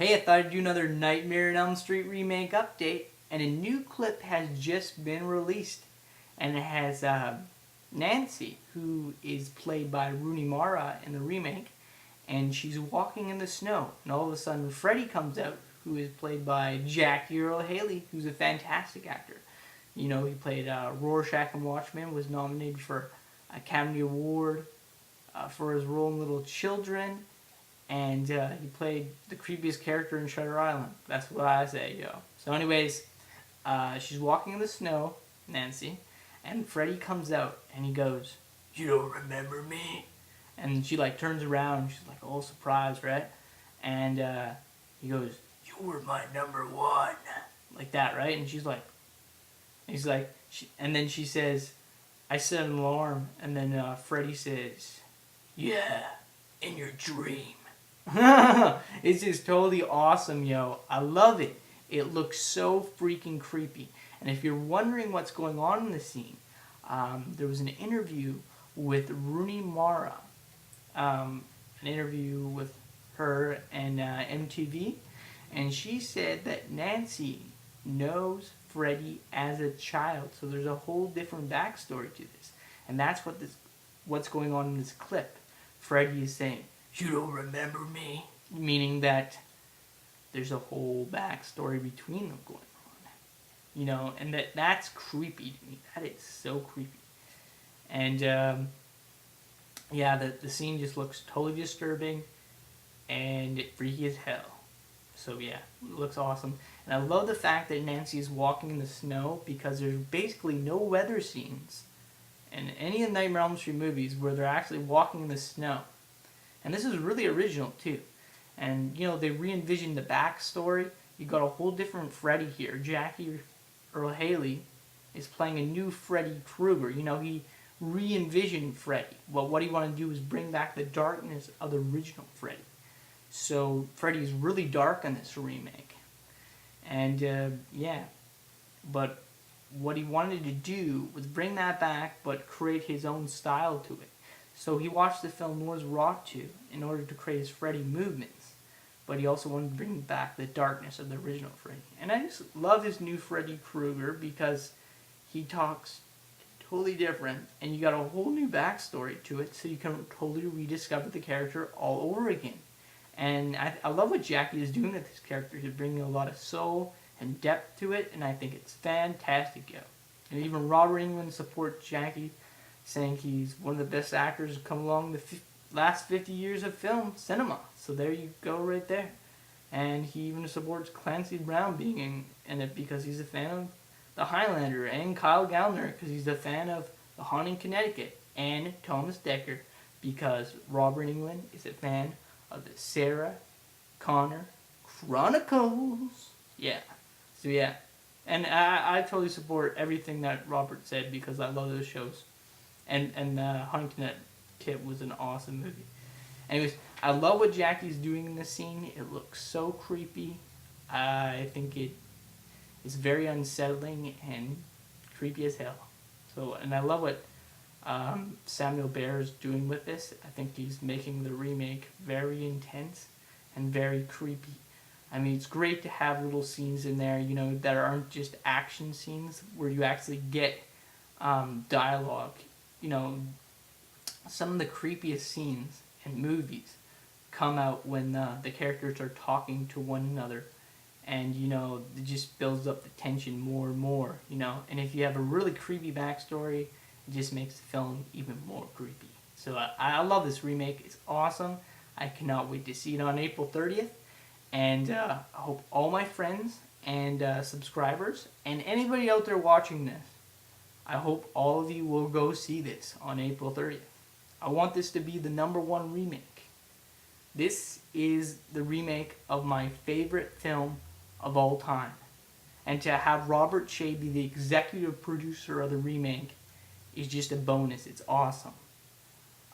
Hey, I thought I'd do another Nightmare on Elm Street remake update, and a new clip has just been released, and it has Nancy, who is played by Rooney Mara in the remake, and she's walking in the snow, and all of a sudden Freddy comes out, who is played by Jackie Earle Haley, who's a fantastic actor. You know, he played Rorschach in Watchmen, was nominated for Academy Award for his role in Little Children, and he played the creepiest character in Shutter Island. That's what I say, yo. So anyways, she's walking in the snow, Nancy, and Freddy comes out, and he goes, "You don't remember me?" And she, like, turns around, she's, like, all surprised, right? And he goes, "You were my number one." Like that, right? And she's like, and then she says, "I set an alarm." And then Freddy says, "Yeah, in your dream." It's just totally awesome, yo. I love it. It looks so freaking creepy. And if you're wondering what's going on in the scene, there was an interview with Rooney Mara, an interview with her and MTV, and she said that Nancy knows Freddy as a child, so there's a whole different backstory to this, and that's what's going on in this clip. Freddy is saying, "You don't remember me," meaning that there's a whole backstory between them going on, you know, and that's creepy to me. That is so creepy. And yeah, the scene just looks totally disturbing and freaky as hell. So yeah, it looks awesome. And I love the fact that Nancy is walking in the snow, because there's basically no weather scenes in any of the Nightmare on Elm Street movies where they're actually walking in the snow. And this is really original too. And you know, they re-envisioned the backstory. You got a whole different Freddy here. Jackie Earle Haley is playing a new Freddy Krueger. You know, he re-envisioned Freddy. Well, what he wanted to do is bring back the darkness of the original Freddy. So Freddy's really dark in this remake. And yeah, but what he wanted to do was bring that back, but create his own style to it. So he watched the film Nosferatu in order to create his Freddy movements, but he also wanted to bring back the darkness of the original Freddy. And I just love his new Freddy Krueger because he talks totally different, and you got a whole new backstory to it, so you can totally rediscover the character all over again. And I love what Jackie is doing with this character. He's bringing a lot of soul and depth to it, and I think it's fantastic, yo. And even Robert Englund supports Jackie, saying he's one of the best actors to come along the last 50 years of film cinema. So there you go right there. And he even supports Clancy Brown being in it because he's a fan of The Highlander, and Kyle Gallner because he's a fan of The Haunting Connecticut, and Thomas Dekker because Robert Englund is a fan of the Sarah Connor Chronicles. Yeah. So yeah. And I totally support everything that Robert said because I love those shows. And Haunting Connecticut was an awesome movie. Anyways, I love what Jackie's doing in this scene. It looks so creepy. I think it is very unsettling and creepy as hell. So, and I love what Samuel Bear is doing with this. I think he's making the remake very intense and very creepy. I mean, it's great to have little scenes in there, you know, that aren't just action scenes where you actually get dialogue. You know, some of the creepiest scenes in movies come out when the characters are talking to one another, and you know, it just builds up the tension more and more, you know. And if you have a really creepy backstory, it just makes the film even more creepy. So I love this remake. It's awesome. I cannot wait to see it on April 30th. And I hope all my friends and subscribers and anybody out there watching this, I hope all of you will go see this on April 30th. I want this to be the #1 remake. This is the remake of my favorite film of all time. And to have Robert Shea be the executive producer of the remake is just a bonus. It's awesome.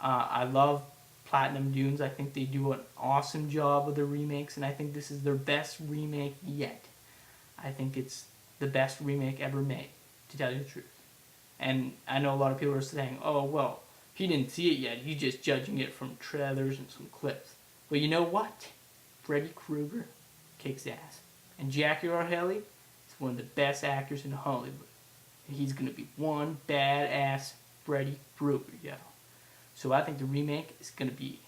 I love Platinum Dunes. I think they do an awesome job with the remakes, and I think this is their best remake yet. I think it's the best remake ever made, to tell you the truth. And I know a lot of people are saying, oh, well, he didn't see it yet. He's just judging it from trailers and some clips. Well, you know what? Freddy Krueger kicks ass. And Jackie Earle Haley is one of the best actors in Hollywood. And he's going to be one badass Freddy Krueger, yo. So I think the remake is going to be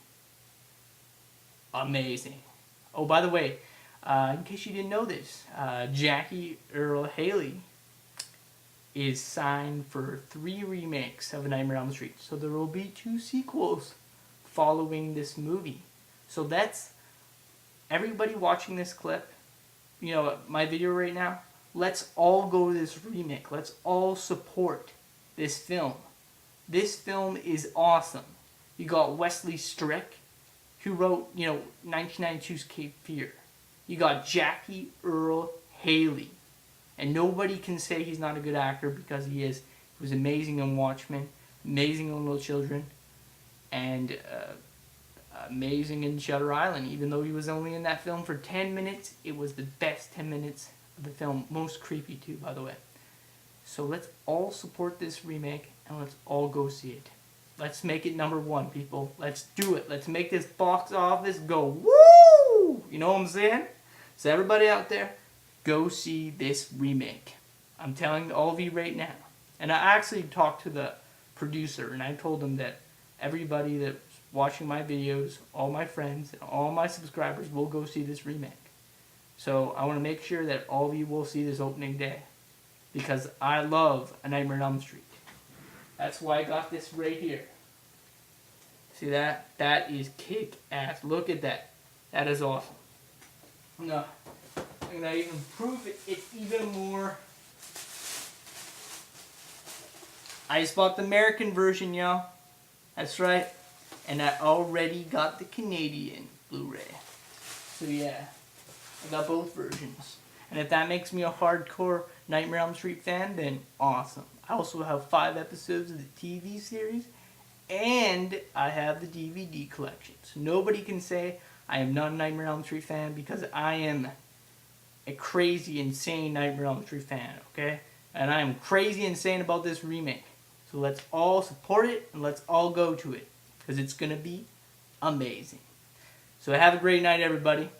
amazing. Oh, by the way, in case you didn't know this, Jackie Earle Haley is signed for 3 remakes of A Nightmare on Elm Street. So there will be 2 sequels following this movie. So that's everybody watching this clip, you know, my video right now. Let's all go to this remake. Let's all support this film. This film is awesome. You got Wesley Strick, who wrote, you know, 1992's Cape Fear. You got Jackie Earle Haley. And nobody can say he's not a good actor because he is. He was amazing in Watchmen, amazing in Little Children, and amazing in Shutter Island. Even though he was only in that film for 10 minutes, it was the best 10 minutes of the film. Most creepy too, by the way. So let's all support this remake and let's all go see it. Let's make it #1, people. Let's do it. Let's make this box office go woo! You know what I'm saying? So everybody out there, go see this remake. I'm telling all of you right now. And I actually talked to the producer and I told him that everybody that's watching my videos, all my friends, and all my subscribers will go see this remake. So I want to make sure that all of you will see this opening day. Because I love A Nightmare on Elm Street. That's why I got this right here. See that? That is kick-ass. Look at that. That is awesome. No. I'm going to even prove it's even more. I just bought the American version, y'all. That's right. And I already got the Canadian Blu-ray. So yeah, I got both versions. And if that makes me a hardcore Nightmare on Elm Street fan, then awesome. I also have 5 episodes of the TV series. And I have the DVD collection. So nobody can say I am not a Nightmare on Elm Street fan because I am a crazy, insane Nightmare on Elm Street fan, okay? And I am crazy insane about this remake. So let's all support it and let's all go to it because it's going to be amazing. So have a great night, everybody.